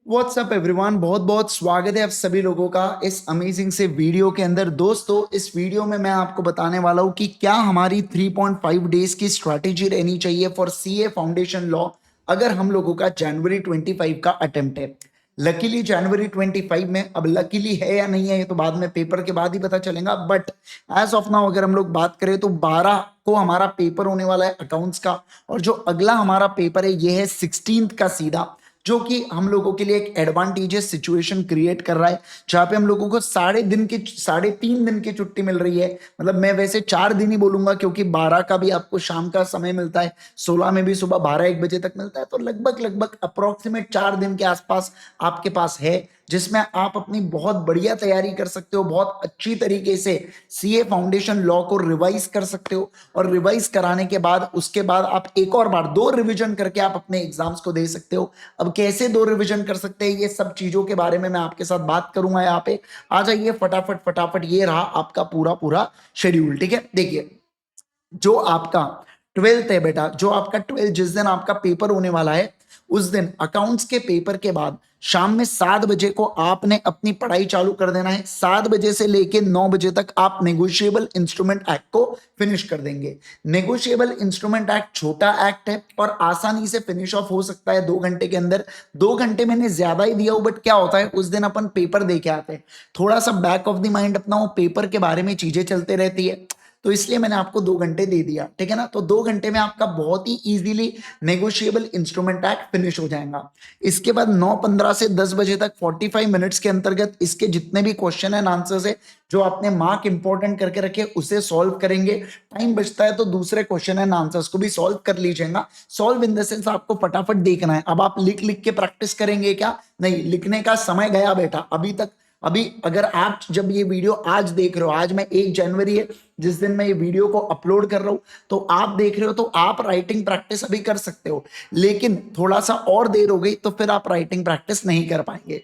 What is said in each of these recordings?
WhatsApp everyone, बहुत बहुत स्वागत है आप सभी लोगों का इस अमेजिंग से वीडियो के अंदर। दोस्तों, इस वीडियो में मैं आपको बताने वाला हूं कि क्या हमारी 3.5 डेज की स्ट्रैटेजी रहनी चाहिए फॉर सीए फाउंडेशन लॉ अगर हम लोगों का जनवरी 25 का अटेम्प्ट है। लकीली जनवरी 25 में, अब लकीली है या नहीं है ये तो बाद में पेपर के बाद ही पता चलेगा, बट एज ऑफ नाउ अगर हम लोग बात करें तो 12 को हमारा पेपर होने वाला है अकाउंट्स का, और जो अगला हमारा पेपर है ये है 16 का सीधा, जो कि हम लोगों के लिए एक एडवांटेजियस सिचुएशन क्रिएट कर रहा है, जहां पे हम लोगों को 3.5 दिन की छुट्टी मिल रही है। मतलब मैं वैसे 4 दिन ही बोलूंगा, क्योंकि 12 का भी आपको शाम का समय मिलता है, 16 में भी सुबह 12-1 बजे तक मिलता है, तो लगभग लगभग अप्रोक्सीमेट 4 दिन के आसपास आपके पास है, जिसमें आप अपनी बहुत बढ़िया तैयारी कर सकते हो, बहुत अच्छी तरीके से सीए फाउंडेशन लॉ को रिवाइज कर सकते हो। और रिवाइज कराने के बाद उसके बाद आप एक और बार 2 रिवीजन करके आप अपने एग्जाम्स को दे सकते हो। अब कैसे 2 रिवीजन कर सकते हैं, ये सब चीजों के बारे में मैं आपके साथ बात करूंगा। यहाँ पे आ जाइए फटाफट फटाफट, ये रहा आपका पूरा पूरा शेड्यूल। ठीक है, देखिए, जो आपका 12th है बेटा, जो आपका 12 जिस दिन आपका पेपर होने वाला है, उस दिन अकाउंट्स के पेपर के बाद शाम में 7 बजे को आपने अपनी पढ़ाई चालू कर देना है। 7 बजे से लेके 9 बजे तक आप नेगोशिएबल इंस्ट्रूमेंट एक्ट को फिनिश कर देंगे। नेगोशिएबल इंस्ट्रूमेंट एक्ट छोटा एक्ट है और आसानी से फिनिश ऑफ हो सकता है 2 घंटे के अंदर। 2 घंटे मैंने ज्यादा ही दिया हूं, बट क्या होता है उस दिन अपन पेपर दे के आते हैं, थोड़ा सा बैक ऑफ द माइंड अपना वो पेपर के बारे में चीजें चलते रहती है, तो इसलिए मैंने आपको 2 घंटे दे दिया। ठीक है ना, तो 2 घंटे में आपका बहुत ही easily negotiable instrument act finish हो जाएगा। इसके बाद 9:15 से 10 बजे तक 45 मिनट्स के अंतर्गत इसके जितने भी क्वेश्चन एंड आंसर्स है जो आपने मार्क इंपॉर्टेंट करके रखे उसे सॉल्व करेंगे। टाइम बचता है तो दूसरे क्वेश्चन एंड आंसर्स को भी सॉल्व कर लीजिएगा। सॉल्व इन द सेंस आपको फटाफट देखना है। अब आप लिख लिख के प्रैक्टिस करेंगे क्या? नहीं, लिखने का समय गया बेटा अभी तक। अभी अगर आप जब ये वीडियो आज देख रहे हो, आज मैं 1 जनवरी है जिस दिन मैं ये वीडियो को अपलोड कर रहा हूं, तो आप देख रहे हो तो आप राइटिंग प्रैक्टिस अभी कर सकते हो, लेकिन थोड़ा सा और देर हो गई तो फिर आप राइटिंग प्रैक्टिस नहीं कर पाएंगे।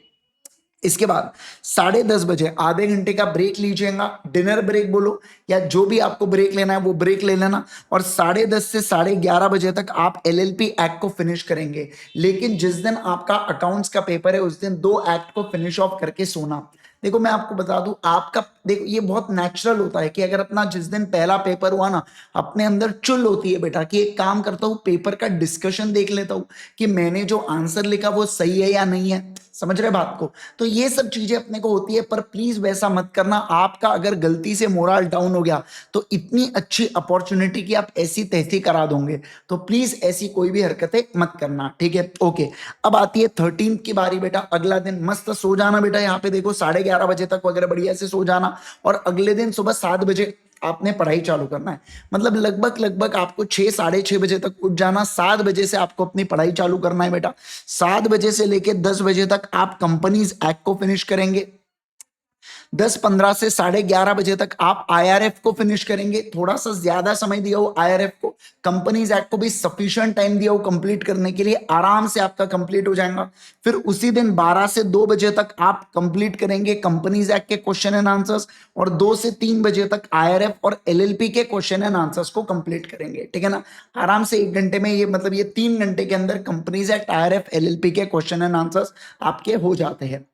इसके बाद 10:30 बजे आधे घंटे का ब्रेक लीजिएगा, डिनर ब्रेक बोलो या जो भी आपको ब्रेक लेना है वो ब्रेक ले लेना, और 10:30 से 11:30 बजे तक आप एलएलपी एक्ट को फिनिश करेंगे। लेकिन जिस दिन आपका अकाउंट्स का पेपर है उस दिन 2 एक्ट को फिनिश ऑफ करके सोना। देखो मैं आपको बता दूं, आपका देखो ये बहुत नेचुरल होता है कि अगर अपना जिस दिन पहला पेपर हुआ ना, अपने अंदर चुल होती है बेटा कि एक काम करता हूं, पेपर का डिस्कशन देख लेता हूं कि मैंने जो आंसर लिखा वो सही है या नहीं है। समझ रहे बात को? तो ये सब चीजें अपने को होती है, पर प्लीज वैसा मत करना। आपका अगर गलती से मोरल डाउन हो गया तो इतनी अच्छी अपॉर्चुनिटी की आप ऐसी तैसी करा दोगे, तो प्लीज ऐसी कोई भी हरकतें मत करना। ठीक है, ओके। अब आती है 13 की बारी बेटा। अगला दिन मस्त सो जाना बेटा, यहाँ पे देखो 11:30 बजे तक वगैरह बढ़िया से सो जाना, और अगले दिन सुबह 7 बजे आपने पढ़ाई चालू करना है। मतलब लगभग लगभग आपको 6-6:30 बजे तक उठ जाना। 7 बजे से आपको अपनी पढ़ाई चालू करना है बेटा। 7 बजे से लेके 10 बजे तक आप कंपनीज एक्ट को फिनिश करेंगे। 10:15 से 11:30 बजे तक आप आईआरएफ को फिनिश करेंगे। थोड़ा सा ज्यादा समय दिया हो आईआरएफ को, कंपनीज एक्ट को भी सफिशिएंट टाइम दिया हो कंप्लीट करने के लिए, आराम से आपका कंप्लीट हो जाएगा। फिर उसी दिन 12 से 2 बजे तक आप कंप्लीट करेंगे कंपनीज एक्ट के क्वेश्चन एंड आंसर्स, और 2 से 3 बजे तक आईआरएफ और एलएलपी के क्वेश्चन एंड आंसर्स को कंप्लीट करेंगे। ठीक है ना, आराम से 1 घंटे में ये मतलब ये 3 घंटे के अंदर कंपनीज एक्ट, आईआरएफ, एलएलपी के क्वेश्चन एंड आंसर्स आपके हो जाते हैं।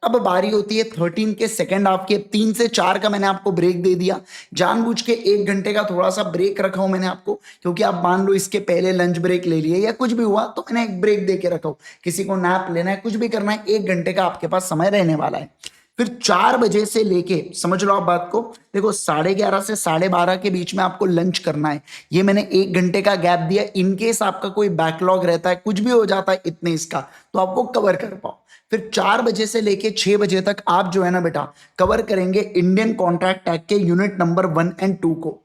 अब बारी होती है 13 के सेकंड हाफ के। 3 से 4 का मैंने आपको ब्रेक दे दिया, जानबूझ के 1 घंटे का थोड़ा सा ब्रेक रखा हूं मैंने आपको, क्योंकि आप मान लो इसके पहले लंच ब्रेक ले लिए या कुछ भी हुआ तो मैंने एक ब्रेक दे के रखा हूं। किसी को नैप लेना है, कुछ भी करना है, 1 घंटे का आपके पास समय रहने वाला है। फिर 4 बजे से लेके, समझ लो आप बात को, देखो 11:30 से 12:30 के बीच में आपको लंच करना है। ये मैंने 1 घंटे का गैप दिया, इनकेस आपका कोई बैकलॉग रहता है, कुछ भी हो जाता है इतने इसका, तो आपको कवर कर पाओ। फिर 4 बजे से लेके 6 बजे तक आप जो है ना बेटा कवर करेंगे इंडियन कॉन्ट्रैक्ट एक्ट के यूनिट नंबर 1 एंड 2 को।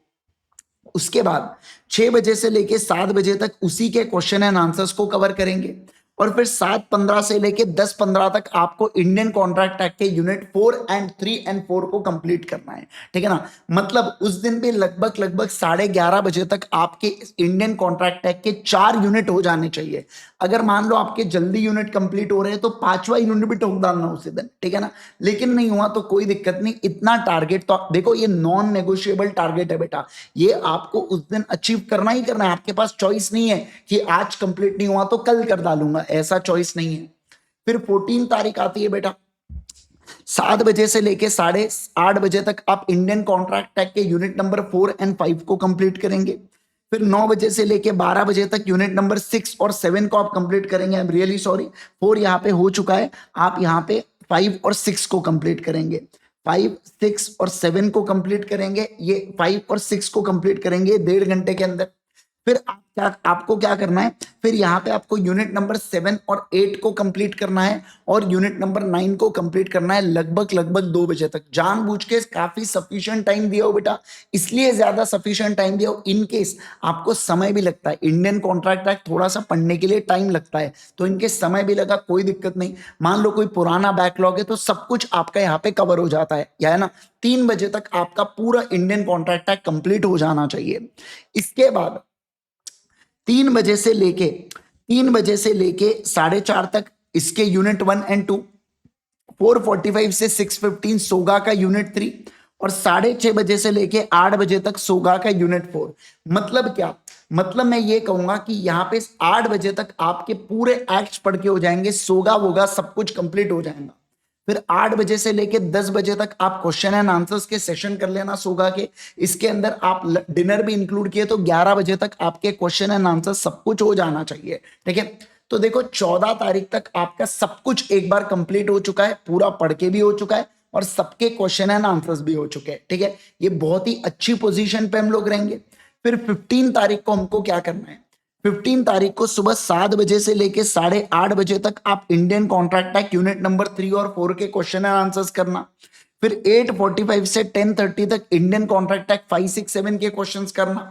उसके बाद 6 बजे से लेके 7 बजे तक उसी के क्वेश्चन एंड आंसर्स को कवर करेंगे, और फिर 7:15 से लेके 10:15 तक आपको इंडियन कॉन्ट्रैक्ट एक्ट के यूनिट 4 एंड 3 एंड 4 को कंप्लीट करना है। ठीक है ना, मतलब उस दिन भी लगभग लगभग 11:30 बजे तक आपके इंडियन कॉन्ट्रैक्ट एक्ट के 4 यूनिट हो जाने चाहिए। अगर मान लो आपके जल्दी यूनिट कंप्लीट हो रहे हैं तो 5वां यूनिट भी ठोक डालना उसी दिन। ठीक है ना, लेकिन नहीं हुआ तो कोई दिक्कत नहीं। इतना टारगेट तो देखो, ये नॉन नेगोशिएबल टारगेट है बेटा, ये आपको उस दिन अचीव करना ही करना है। आपके पास चॉइस नहीं है कि आज कंप्लीट नहीं हुआ तो कल कर डालूंगा, ऐसा चॉइस नहीं है। फिर 14 तारीख आती है बेटा, 7 बजे से लेके 8:30 बजे तक आप इंडियन कॉन्ट्रैक्ट टैग के यूनिट नंबर 4 एंड 5 को कंप्लीट करेंगे। फिर 9 बजे से लेके 12 बजे तक यूनिट नंबर 6 और 7 को आप कंप्लीट करेंगे। आई एम रियली सॉरी, 4 यहाँ पे हो चुका है, आप यहाँ पे 5 और 6 को कंप्लीट करेंगे। 5, 6 और 7 को कंप्लीट करेंगे, ये 5 और 6 को कंप्लीट करेंगे 1.5 घंटे के अंदर। फिर आपको क्या करना है, फिर यहाँ पे आपको यूनिट नंबर 7 और 8 को कंप्लीट करना है और यूनिट नंबर 9 को कंप्लीट करना है लगभग 2 बजे तक। जानबूझ के काफी सफिशिएंट टाइम दिया हो बेटा, इसलिए ज्यादा सफिशिएंट टाइम दिया हो, इन केस आपको समय भी लगता है, इंडियन कॉन्ट्रैक्ट एक्ट थोड़ा सा पढ़ने के लिए टाइम लगता है, तो इनके समय भी लगा, कोई दिक्कत नहीं। मान लो कोई पुराना बैकलॉग है तो सब कुछ आपका यहाँ पे कवर हो जाता है ना। 3 बजे तक आपका पूरा इंडियन कॉन्ट्रैक्ट एक्ट कंप्लीट हो जाना चाहिए। इसके बाद 3 बजे से लेके 4:30 तक इसके यूनिट 1 एंड 2, 4:45 से 6:15 सोगा का यूनिट 3 और 6:30 बजे से लेके 8 बजे तक सोगा का यूनिट 4। मतलब क्या, मतलब मैं ये कहूंगा कि यहाँ पे 8 बजे तक आपके पूरे एक्ट्स पढ़ के हो जाएंगे, सोगा वोगा सब कुछ कंप्लीट हो जाएगा। फिर 8 बजे से लेके 10 बजे तक आप क्वेश्चन एंड आंसर्स के सेशन कर लेना सोगा के, इसके अंदर आप डिनर भी इंक्लूड किए तो 11 बजे तक आपके क्वेश्चन एंड आंसर सब कुछ हो जाना चाहिए। ठीक है, तो देखो 14 तारीख तक आपका सब कुछ एक बार कंप्लीट हो चुका है, पूरा पढ़ के भी हो चुका है और सबके क्वेश्चन एंड आंसर्स भी हो चुके हैं। ठीक है, ये बहुत ही अच्छी पोजीशन पे हम लोग रहेंगे। फिर 15 तारीख को हमको क्या करना है, 15 तारीख को सुबह 7 बजे से लेके 8:30 बजे तक आप Indian contract act unit number 3 और 4 के क्वेश्चन एंड आंसर्स करना। फिर 8:45 से 10:30 तक इंडियन कॉन्ट्रैक्ट एक्ट 5, 6, 7 के क्वेश्चंस करना।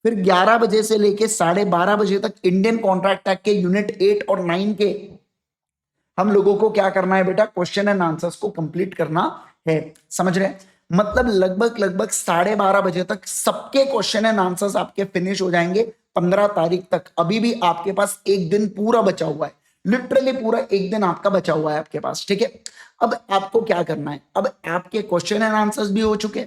फिर 11 बजे से लेके 12:30 बजे तक इंडियन कॉन्ट्रैक्ट एक्ट के यूनिट 8 और 9 के हम लोगों को क्या करना है बेटा, क्वेश्चन एंड आंसर्स को कंप्लीट करना है। समझ रहे हैं, मतलब लगभग 12:30 बजे तक सबके क्वेश्चन एंड आंसर्स आपके फिनिश हो जाएंगे 15 तारीख तक। अभी भी आपके पास एक दिन पूरा बचा हुआ है, लिटरली पूरा एक दिन आपका बचा हुआ है आपके पास। ठीक है, अब आपको क्या करना है, अब आपके क्वेश्चन एंड आंसर्स भी हो चुके,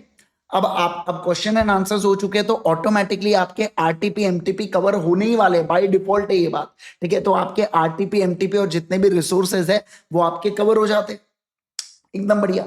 अब क्वेश्चन एंड आंसर्स हो चुके हैं तो ऑटोमेटिकली आपके आरटीपी एमटीपी कवर होने ही वाले, बाय डिफॉल्ट है ये बात। ठीक है, तो आपके आरटीपी एमटीपी और जितने भी रिसोर्सेज है वो आपके कवर हो जाते, एकदम बढ़िया।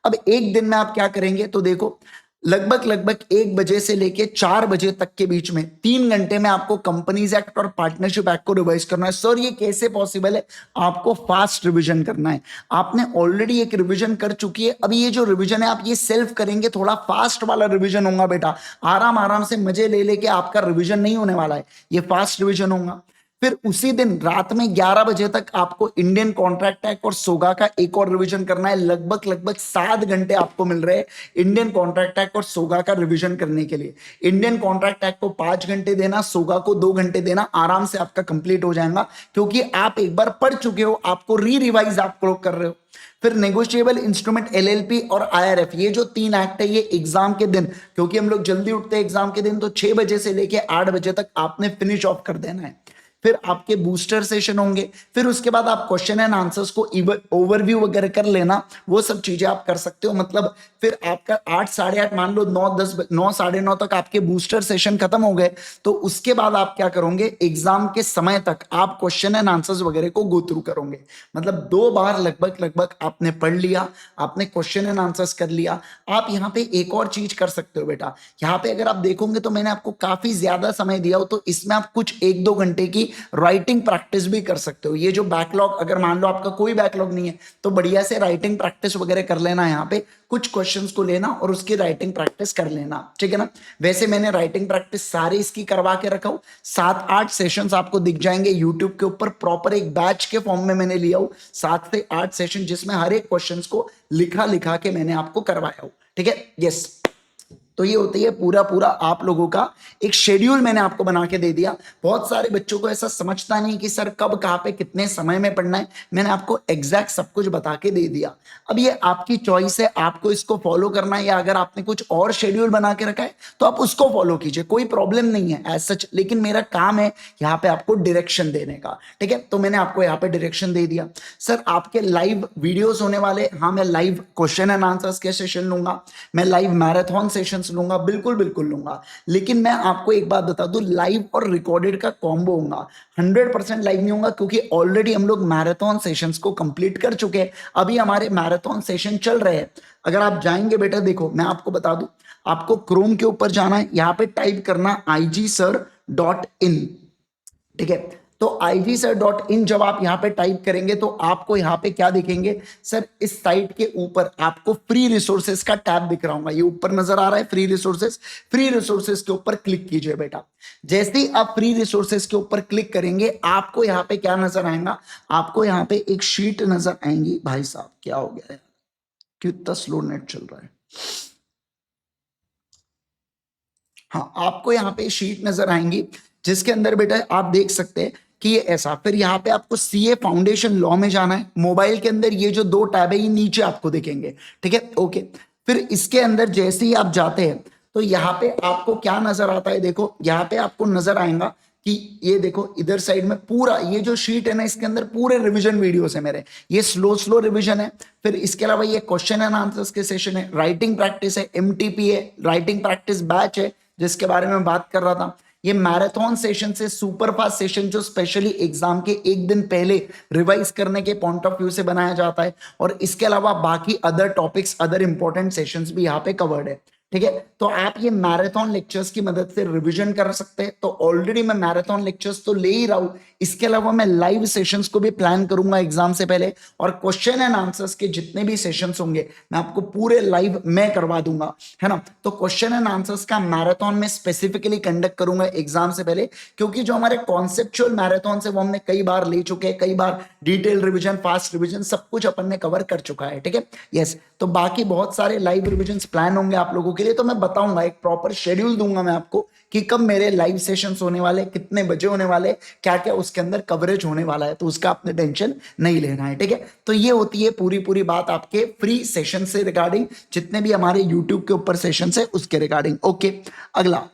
अब एक दिन में आप क्या करेंगे, तो देखो लगभग 1 बजे से लेके 4 बजे तक के बीच में 3 घंटे में आपको कंपनीज एक्ट और पार्टनरशिप एक्ट को रिवाइज करना है। सर ये कैसे पॉसिबल है, आपको फास्ट रिवीजन करना है। आपने ऑलरेडी एक रिवीजन कर चुकी है, अभी ये जो रिवीजन है आप ये सेल्फ करेंगे, थोड़ा फास्ट वाला रिवीजन होगा बेटा, आराम आराम से मजे ले लेके आपका रिवीजन नहीं होने वाला है, ये फास्ट रिवीजन होगा। फिर उसी दिन रात में 11 बजे तक आपको इंडियन कॉन्ट्रैक्ट एक्ट और सोगा का एक और रिवीजन करना है। लगभग 7 घंटे आपको मिल रहे हैं इंडियन कॉन्ट्रैक्ट एक्ट और सोगा का रिवीजन करने के लिए। इंडियन कॉन्ट्रैक्ट एक्ट को 5 घंटे देना, सोगा को 2 घंटे देना, आराम से आपका कंप्लीट हो जाएगा, क्योंकि आप एक बार पढ़ चुके हो, आपको रिवाइज आप लोग कर रहे हो। फिर नेगोशिएबल इंस्ट्रूमेंट एलएलपी और आईआरएफ, ये जो 3 एक्ट है ये एग्जाम के दिन, क्योंकि हम लोग जल्दी उठते हैं एग्जाम के दिन, तो 6 बजे से लेके 8 बजे तक आपने फिनिश ऑफ कर देना है। फिर आपके बूस्टर सेशन होंगे, फिर उसके बाद आप क्वेश्चन एंड आंसर्स को ओवरव्यू वगैरह कर लेना, वो सब चीजें आप कर सकते हो। मतलब फिर आपका 8, 8:30 मान लो 9, 10, 9, 9:30 तक आपके बूस्टर सेशन खत्म हो गए, तो उसके बाद आप क्या करोगे, एग्जाम के समय तक आप क्वेश्चन एंड आंसर्स वगैरह को गो थ्रू करोगे। मतलब 2 बार लगभग आपने पढ़ लिया, आपने क्वेश्चन एंड आंसर्स कर लिया। आप यहाँ पे एक और चीज कर सकते हो बेटा, यहाँ पे अगर आप देखोगे तो मैंने आपको काफी ज्यादा समय दिया हो, तो इसमें आप कुछ 1-2 घंटे की राइटिंग प्रैक्टिस भी कर सकते हो। ये जो बैकलॉग, अगर मान लो आपका कोई बैकलॉग नहीं है तो बढ़िया से राइटिंग प्रैक्टिस वगैरह कर लेना, यहाँ पे कुछ क्वेश्चंस को लेना और उसकी राइटिंग प्रैक्टिस कर लेना, ठीक है ना। वैसे मैंने राइटिंग प्रैक्टिस सारी इसकी करवा के रखा हूं, 7-8 सेशंस आपको दिख जाएंगे यूट्यूब के ऊपर, प्रॉपर एक बैच के फॉर्म में मैंने लिया हूं 7 से 8 सेशन, जिसमें हर एक क्वेश्चन को लिखा के मैंने आपको करवाया हूं, ठीक है। यस, तो ये होती है पूरा आप लोगों का एक शेड्यूल मैंने आपको बना के दे दिया। बहुत सारे बच्चों को ऐसा समझता नहीं कि सर कब कहाँ पे कितने समय में पढ़ना है, मैंने आपको एग्जैक्ट सब कुछ बता के दे दिया। अब ये आपकी चॉइस है, आपको इसको फॉलो करना है, या अगर आपने कुछ और शेड्यूल बना के रखा है तो आप उसको फॉलो कीजिए, कोई प्रॉब्लम नहीं है एज सच। लेकिन मेरा काम है यहाँ पे आपको डायरेक्शन देने का, ठीक है। तो मैंने आपको यहाँ पे डायरेक्शन दे दिया। सर आपके लाइव वीडियोस होने वाले, हाँ मैं लाइव क्वेश्चन एंड आंसर्स के सेशन लूंगा, मैं लाइव मैराथन सेशंस सेशंस लूंगा, बिल्कुल बिल्कुल लूंगा, लेकिन मैं आपको एक बात बता दूं, लाइव और रिकॉर्डेड का कॉम्बो होगा। 100% लाइव नहीं होगा क्योंकि ऑलरेडी हम लोग मैराथन सेशंस को कंप्लीट कर चुके हैं, अभी हमारे मैराथन सेशन चल रहे हैं। अगर आप जाएंगे बेटा, देखो मैं आपको बता दूं, आपको क्रोम के ऊपर जाना है, यहां पे टाइप करना igsir.in, ठीक है। तो igsir.in जब आप यहां पे टाइप करेंगे तो आपको यहां पे क्या दिखेंगे सर, इस साइट के ऊपर आपको फ्री रिसोर्सेज का टैब दिख रहा होगा, ये ऊपर नजर आ रहा है फ्री रिसोर्सेज। फ्री रिसोर्सेज के ऊपर क्लिक कीजिए बेटा। जैसे ही आप फ्री रिसोर्सेज के ऊपर क्लिक करेंगे आपको यहां पे क्या नजर आएगा, आपको यहां पे एक शीट नजर आएंगी। भाई साहब क्या हो गया है, क्यों इतना स्लो नेट चल रहा है। हाँ, आपको यहाँ पे शीट नजर आएंगी जिसके अंदर बेटा आप देख सकते हैं कि ये ऐसा, फिर यहाँ पे आपको सीए फाउंडेशन लॉ में जाना है। मोबाइल के अंदर ये जो दो टैब है ये नीचे आपको दिखेंगे, ठीक है, ओके। फिर इसके अंदर जैसे ही आप जाते हैं तो यहाँ पे आपको क्या नजर आता है, देखो यहाँ पे आपको नजर आएगा कि ये देखो इधर साइड में पूरा ये जो शीट है ना, इसके अंदर पूरे रिवीजन वीडियोस है मेरे, ये स्लो स्लो रिवीजन है। फिर इसके अलावा ये क्वेश्चन एंड आंसर्स के सेशन है, राइटिंग प्रैक्टिस है, एमटीपी है, राइटिंग प्रैक्टिस बैच है जिसके बारे में बात कर रहा था। ये मैराथन सेशन से सुपर फास्ट सेशन जो स्पेशली एग्जाम के एक दिन पहले रिवाइज करने के पॉइंट ऑफ व्यू से बनाया जाता है, और इसके अलावा बाकी other topics, other important sessions भी यहाँ पे कवर्ड है, ठीक है। तो आप ये मैराथन लेक्चर्स की मदद से रिवीजन कर सकते हैं। तो ऑलरेडी मैं मैराथन लेक्चर्स तो ले ही रहा हूं, इसके अलावा मैं लाइव सेशंस को भी प्लान करूंगा एग्जाम से पहले, और क्वेश्चन एंड आंसर्स के जितने भी सेशंस होंगे मैं आपको पूरे लाइव में करवा दूंगा, है ना। तो क्वेश्चन एंड आंसर्स का मैराथन में स्पेसिफिकली कंडक्ट करूंगा एग्जाम से पहले, क्योंकि जो हमारे कॉन्सेप्चुअल मैराथन से वो हमने कई बार ले चुके हैं, कई बार डिटेल रिविजन, फास्ट रिविजन सब कुछ अपन ने कवर कर चुका है, ठीक है, यस। तो बाकी बहुत सारे लाइव रिविजन प्लान होंगे आप लोगों के लिए, तो मैं बताऊंगा, एक प्रॉपर शेड्यूल दूंगा मैं आपको कि कब मेरे लाइव सेशंस होने वाले, कितने बजे होने वाले, क्या क्या उसके अंदर कवरेज होने वाला है, तो उसका आपने टेंशन नहीं लेना है, ठीक है। तो ये होती है पूरी पूरी बात आपके फ्री सेशन से रिगार्डिंग, जितने भी हमारे यूट्यूब के ऊपर सेशन है उसके रिगार्डिंग, ओके। अगला,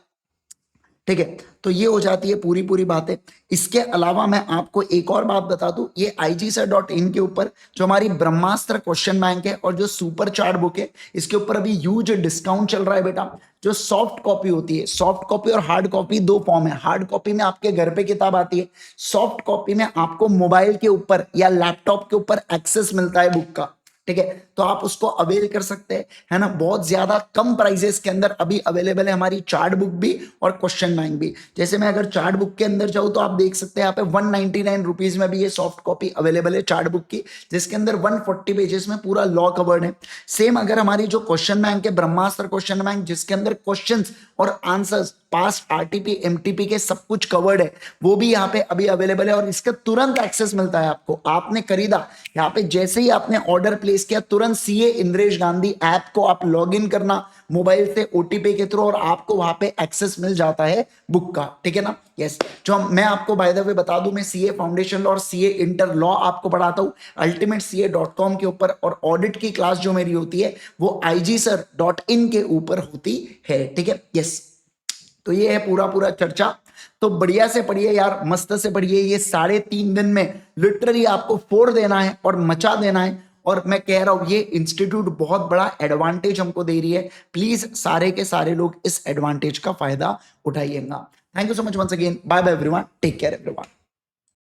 ठीक है, तो ये हो जाती है पूरी पूरी बातें। इसके अलावा मैं आपको एक और बात बता दूं, ये igsir.in के ऊपर जो हमारी ब्रह्मास्त्र क्वेश्चन बैंक है और जो सुपर चार्ट बुक है, इसके ऊपर अभी ह्यूज डिस्काउंट चल रहा है बेटा। जो सॉफ्ट कॉपी होती है, सॉफ्ट कॉपी और हार्ड कॉपी दो फॉर्म है, हार्ड कॉपी में आपके घर पे किताब आती है, सॉफ्ट कॉपी में आपको मोबाइल के ऊपर या लैपटॉप के ऊपर एक्सेस मिलता है बुक का, ठीक है। तो आप उसको अवेल कर सकते हैं, है ना। बहुत ज्यादा कम प्राइजेस के अंदर अभी अवेलेबल है हमारी चार्ट बुक भी और क्वेश्चन बैंक भी। जैसे मैं अगर चार्ट बुक के अंदर जाऊं तो आप देख सकते हैं यहाँ पे 199 रुपीज में भी ये सॉफ्ट कॉपी अवेलेबल है चार्ट बुक की, जिसके अंदर 140 पेजेस में पूरा लॉ कवर्ड है। सेम अगर हमारी जो क्वेश्चन बैंक है, ब्रह्मास्त्र क्वेश्चन बैंक, जिसके अंदर क्वेश्चन और आंसर्स, पास्ट, आरटीपी, एमटीपी के सब कुछ कवर्ड है, वो भी यहाँ पे अभी अवेलेबल है और इसका तुरंत एक्सेस मिलता है आपको। आपने खरीदा, यहाँ पे जैसे ही आपने ऑर्डर प्लेस किया, तुरंत सीए इंद्रेश गांधी ऐप को आप लॉग इन करना मोबाइल से ओटीपी के थ्रू, और आपको वहां पे एक्सेस मिल जाता है बुक का, ठीक है ना, यस। जो मैं आपको बाय द वे बता दूं, मैं सीए फाउंडेशन लॉ और सीए इंटर लॉ आपको पढ़ाता हूं ultimatecA.com के ऊपर, और ऑडिट की क्लास जो मेरी होती है वो igsir.in के ऊपर होती है, ठीक है, यस। तो ये है पूरा पूरा चर्चा। तो बढ़िया से पढ़िए यार, मस्त से पढ़िए, ये 3.5 दिन में लिटरली आपको फोड़ देना है और मचा देना है। और मैं कह रहा हूं ये इंस्टीट्यूट बहुत बड़ा एडवांटेज हमको दे रही है, प्लीज सारे के सारे लोग इस एडवांटेज का फायदा उठाइएगा। Thank you so much once again, bye bye everyone, take care everyone.